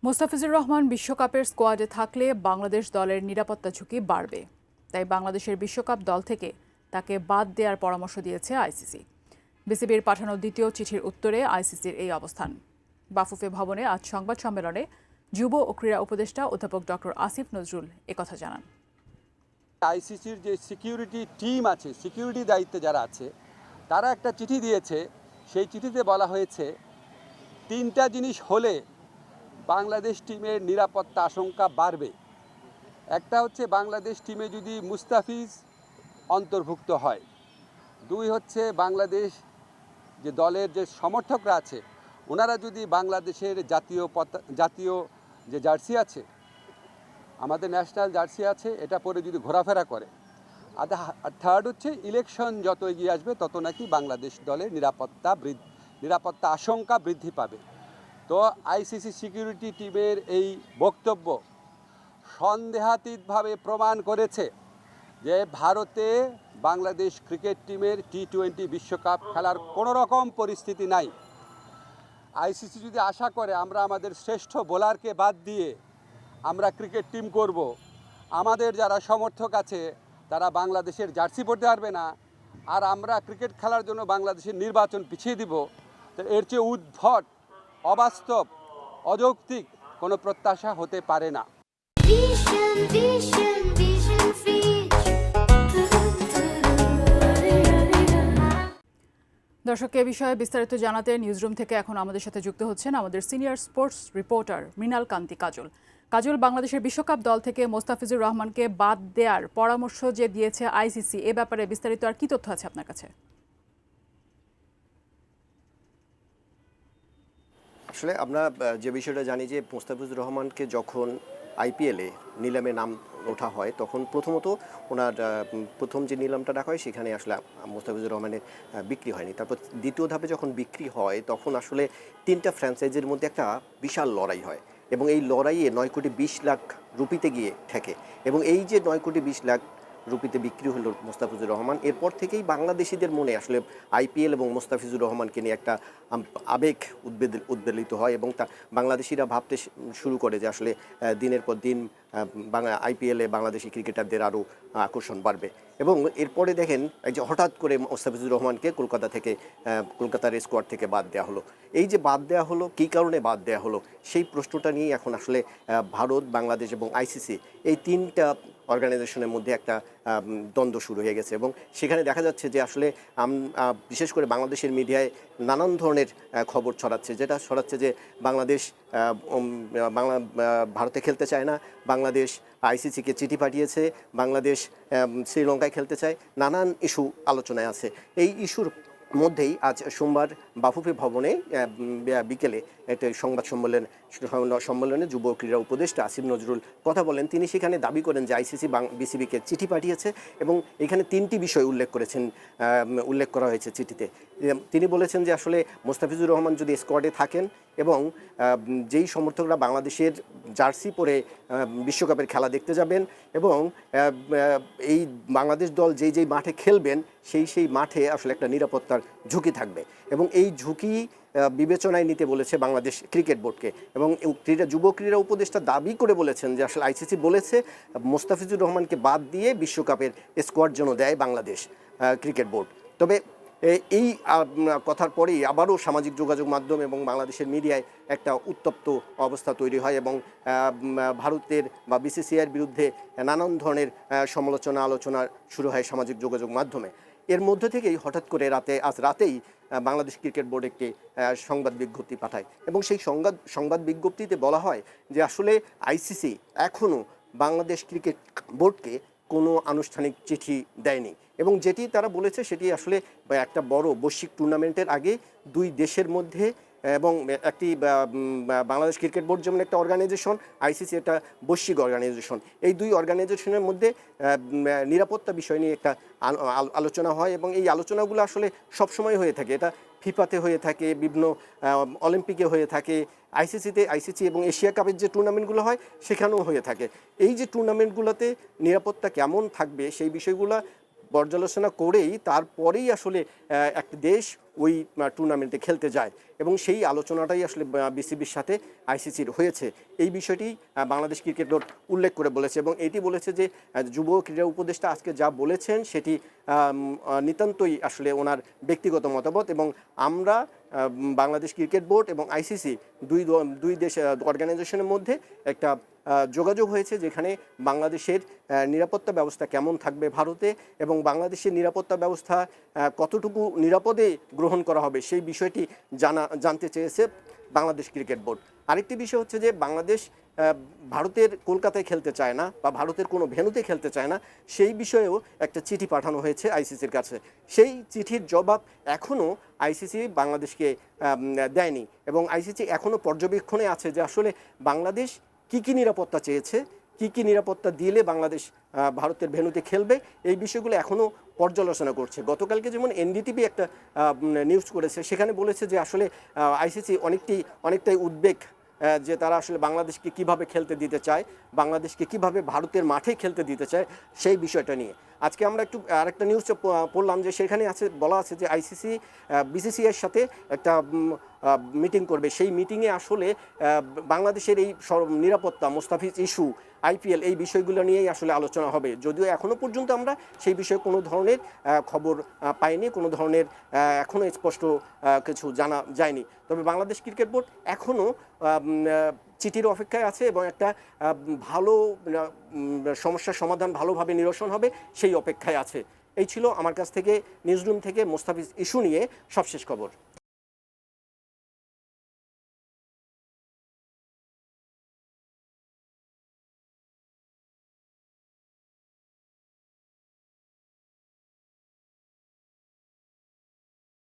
মোস্তাফিজুর রহমান বিশ্বকাপের স্কোয়াডে থাকলে বাংলাদেশ দলের নিরাপত্তা ঝুঁকি বাড়বে। তাই বাংলাদেশের বিশ্বকাপ দল থেকে তাকে বাদ দেওয়ার পরামর্শ দিয়েছে আইসিসি। বিসিবির পাঠানো দ্বিতীয় চিঠির উত্তরে আইসিসির এই অবস্থান। বাফুফে ভবনে আজ সংবাদ সম্মেলনে যুব ও ক্রীড়া উপদেষ্টা অধ্যাপক ডক্টর আসিফ নজরুল একথা জানান। আইসিসির যে সিকিউরিটি টিম আছে, সিকিউরিটি দায়িত্বে যারা আছে, তারা একটা চিঠি দিয়েছে। সেই চিঠিতে বলা হয়েছে তিনটা জিনিস হলে বাংলাদেশ টিমের নিরাপত্তা আশঙ্কা বাড়বে। একটা হচ্ছে বাংলাদেশ টিমে যদি মুস্তাফিজ অন্তর্ভুক্ত হয়। দুই হচ্ছে বাংলাদেশ যে দলের যে সমর্থকরা আছে ওনারা যদি বাংলাদেশের জাতীয় যে জার্সি আছে, আমাদের ন্যাশনাল জার্সি আছে, এটা পরে যদি ঘোরাফেরা করে। আর থার্ড হচ্ছে ইলেকশন যত এগিয়ে আসবে তত নাকি বাংলাদেশ দলের নিরাপত্তা আশঙ্কা বৃদ্ধি পাবে। তো আইসিসি সিকিউরিটি টিমের এই বক্তব্য সন্দেহাতীতভাবে প্রমাণ করেছে যে ভারতে বাংলাদেশ ক্রিকেট টিমের টি-20 বিশ্বকাপ খেলার কোনো রকম পরিস্থিতি নাই। আইসিসি যদি আশা করে আমরা আমাদের শ্রেষ্ঠ বোলারকে বাদ দিয়ে আমরা ক্রিকেট টিম করব, আমাদের যারা সমর্থক আছে তারা বাংলাদেশের জার্সি পরতে পারবে না, আর আমরা ক্রিকেট খেলার জন্য বাংলাদেশের নির্বাচন পিছিয়ে দিব, তো এর চেয়ে উদ্ভট, অবাস্তব, অযৌক্তিক কোনো প্রত্যাশা হতে পারে না। দর্শক, এ বিষয়ে বিস্তারিত জানাতে নিউজরুম থেকে এখন আমাদের সাথে যুক্ত হচ্ছেন আমাদের সিনিয়র স্পোর্টস রিপোর্টার মৃণাল কান্তি কাজল। কাজল, বাংলাদেশের বিশ্বকাপ দল থেকে মোস্তাফিজুর রহমানকে বাদ দেওয়ার পরামর্শ যে দিয়েছে আইসিসি, এ ব্যাপারে বিস্তারিত আর কি তথ্য আছে আপনার কাছে? আসলে আমরা যে বিষয়টা জানি যে মোস্তাফিজুর রহমানকে যখন আইপিএলে নিলামে নাম ওঠা হয় তখন প্রথমত ওনার প্রথম যে নিলামটা ডাকা হয় সেখানে আসলে মোস্তাফিজুর রহমানের বিক্রি হয়নি। তারপর দ্বিতীয় ধাপে যখন বিক্রি হয় তখন আসলে তিনটা ফ্র্যাঞ্চাইজির মধ্যে একটা বিশাল লড়াই হয় এবং এই লড়াইয়ে 9 কোটি 20 লাখ রুপিতে গিয়ে ঠেকে এবং এই যে 9 কোটি 20 লাখ রুপিতে বিক্রি হলো মোস্তাফিজুর রহমান, এরপর থেকেই বাংলাদেশিদের মনে আসলে আইপিএল এবং মোস্তাফিজুর রহমানকে নিয়ে একটা আবেগ উদ্বেলিত হয় এবং তা বাংলাদেশিরা ভাবতে শুরু করে যে আসলে দিনের পর দিন আইপিএলে বাংলাদেশি ক্রিকেটারদের আরও আকর্ষণ বাড়বে। এবং এরপরে দেখেন এই যে হঠাৎ করে মোস্তাফিজুর রহমানকে কলকাতার স্কোয়াড থেকে বাদ দেওয়া হলো। এই যে বাদ দেওয়া হলো, কী কারণে বাদ দেওয়া হলো, সেই প্রশ্নটা নিয়ে এখন আসলে ভারত, বাংলাদেশ এবং আইসিসি এই তিনটা অর্গানাইজেশনের মধ্যে একটা দ্বন্দ্ব শুরু হয়ে গেছে এবং সেখানে দেখা যাচ্ছে যে আসলে বিশেষ করে বাংলাদেশের মিডিয়ায় নানান ধরনের খবর ছড়াচ্ছে যে বাংলাদেশ ভারতে খেলতে চায় না, বাংলাদেশ আইসিসিকে চিঠি পাঠিয়েছে, বাংলাদেশ শ্রীলঙ্কায় খেলতে চায়, নানান ইস্যু আলোচনায় আছে। এই ইস্যুর মধ্যেই আজ সোমবার বাফুফে ভবনে বিকেলে একটা সংবাদ সম্মেলনে যুব ক্রীড়া উপদেষ্টা আসিফ নজরুল কথা বলেন। তিনি সেখানে দাবি করেন যে আইসিসি বিসিবিকে চিঠি পাঠিয়েছে এবং এখানে তিনটি বিষয় উল্লেখ করা হয়েছে চিঠিতে। তিনি বলেছেন যে আসলে মোস্তাফিজুর রহমান যদি স্কোয়াডে থাকেন এবং যেই সমর্থকরা বাংলাদেশের জার্সি পরে বিশ্বকাপের খেলা দেখতে যাবেন এবং এই বাংলাদেশ দল যেই মাঠে খেলবেন সেই মাঠে আসলে একটা নিরাপত্তার ঝুঁকি থাকবে এবং এই ঝুঁকি বিবেচনায় নিতে বলেছে বাংলাদেশ ক্রিকেট বোর্ডকে। এবং যুব ক্রীড়া উপদেষ্টা দাবি করে বলেছেন যে আসলে আইসিসি বলেছে মোস্তাফিজুর রহমানকে বাদ দিয়ে বিশ্বকাপের স্কোয়াড যেন দেয় বাংলাদেশ ক্রিকেট বোর্ড। তবে এই কথার পরেই আবারও সামাজিক যোগাযোগ মাধ্যম এবং বাংলাদেশের মিডিয়ায় একটা উত্তপ্ত অবস্থা তৈরি হয় এবং ভারতের বা বিসিসিআইয়ের বিরুদ্ধে নানান ধরনের আলোচনা শুরু হয় সামাজিক যোগাযোগ মাধ্যমে। এর মধ্যে থেকেই হঠাৎ করে আজ রাতেই বাংলাদেশ ক্রিকেট বোর্ড একটি সংবাদ বিজ্ঞপ্তি পাঠায় এবং সেই সংবাদ বিজ্ঞপ্তিতে বলা হয় যে আসলে আইসিসি এখনও বাংলাদেশ ক্রিকেট বোর্ডকে কোনো আনুষ্ঠানিক চিঠি দেয়নি এবং যেটি তারা বলেছে সেটি আসলে একটা বড় বৈশ্বিক টুর্নামেন্টের আগে দুই দেশের মধ্যে এবং একটি বাংলাদেশ ক্রিকেট বোর্ড যেমন একটা অর্গানাইজেশন, আইসিসি একটা বৈশ্বিক অর্গানাইজেশন, এই দুই অর্গানাইজেশনের মধ্যে নিরাপত্তা বিষয় নিয়ে একটা আলোচনা হয় এবং এই আলোচনাগুলো আসলে সবসময় হয়ে থাকে। এটা ফিফাতে হয়ে থাকে, বিভিন্ন অলিম্পিকে হয়ে থাকে, আইসিসি এবং এশিয়া কাপের যে টুর্নামেন্টগুলো হয় সেখানেও হয়ে থাকে। এই যে টুর্নামেন্টগুলোতে নিরাপত্তা কেমন থাকবে সেই বিষয়গুলো পর্যালোচনা করেই তারপরেই আসলে একটা দেশ ওই টুর্নামেন্টে খেলতে যায় এবং সেই আলোচনাটাই আসলে বিসিবির সাথে আইসিসির হয়েছে। এই বিষয়টি বাংলাদেশ ক্রিকেট বোর্ড উল্লেখ করে বলেছে এবং এটি বলেছে যে যুব ক্রীড়া উপদেষ্টা আজকে যা বলেছেন সেটি নিতান্তই আসলে ওনার ব্যক্তিগত মতামত এবং আমরা বাংলাদেশ ক্রিকেট বোর্ড এবং আইসিসি দুই দেশ অর্গানাইজেশনের মধ্যে একটা যোগাযোগ হয়েছে যেখানে বাংলাদেশের নিরাপত্তা ব্যবস্থা কেমন থাকবে ভারতে এবং বাংলাদেশের নিরাপত্তা ব্যবস্থা কতটুকু নিরাপদে গ্রহণ করা হবে সেই বিষয়টি জানতে চেয়েছে বাংলাদেশ ক্রিকেট বোর্ড। আরেকটি বিষয় হচ্ছে যে বাংলাদেশ ভারতের কলকাতায় খেলতে চায় না বা ভারতের কোনো ভেন্যুতে খেলতে চায় না, সেই বিষয়েও একটা চিঠি পাঠানো হয়েছে আইসিসির কাছে। সেই চিঠির জবাব এখনও আইসিসি বাংলাদেশকে দেয়নি এবং আইসিসি এখনও পর্যবেক্ষণে আছে যে আসলে বাংলাদেশ কী নিরাপত্তা চেয়েছে, কী নিরাপত্তা দিলে বাংলাদেশ ভারতের ভেন্যুতে খেলবে, এই বিষয়গুলো এখনও পর্যালোচনা করছে। গতকালকে যেমন এনডিটিভি একটা নিউজ করেছে, সেখানে বলেছে যে আসলে আইসিসি অনেকটাই উদ্বেগ যে তারা আসলে বাংলাদেশকে কিভাবে খেলতে দিতে চায়, বাংলাদেশকে কিভাবে ভারতের মাঠে খেলতে দিতে চায় সেই বিষয়টা নিয়ে। আজকে আমরা একটু আরেকটা নিউজ পড়লাম যে সেখানে বলা আছে যে আইসিসি বিসিসিআইয়ের সাথে একটা মিটিং করবে। সেই মিটিংয়ে আসলে বাংলাদেশের এই নিরাপত্তা, মোস্তাফিজ ইস্যু, আইপিএল এই বিষয়গুলো নিয়েই আসলে আলোচনা হবে। যদিও এখনও পর্যন্ত আমরা সেই বিষয়ে কোনো ধরনের খবর পাইনি, কোনো ধরনের এখনও স্পষ্ট কিছু জানা যায়নি। তবে বাংলাদেশ ক্রিকেট বোর্ড এখনও চিঠির অপেক্ষায় আছে এবং একটা ভালো সমস্যার সমাধান ভালোভাবে নিরসন হবে সেই অপেক্ষায় আছে। এই ছিল আমার কাছ থেকে নিউজরুম থেকে মোস্তাফিজ ইস্যু নিয়ে সবশেষ খবর।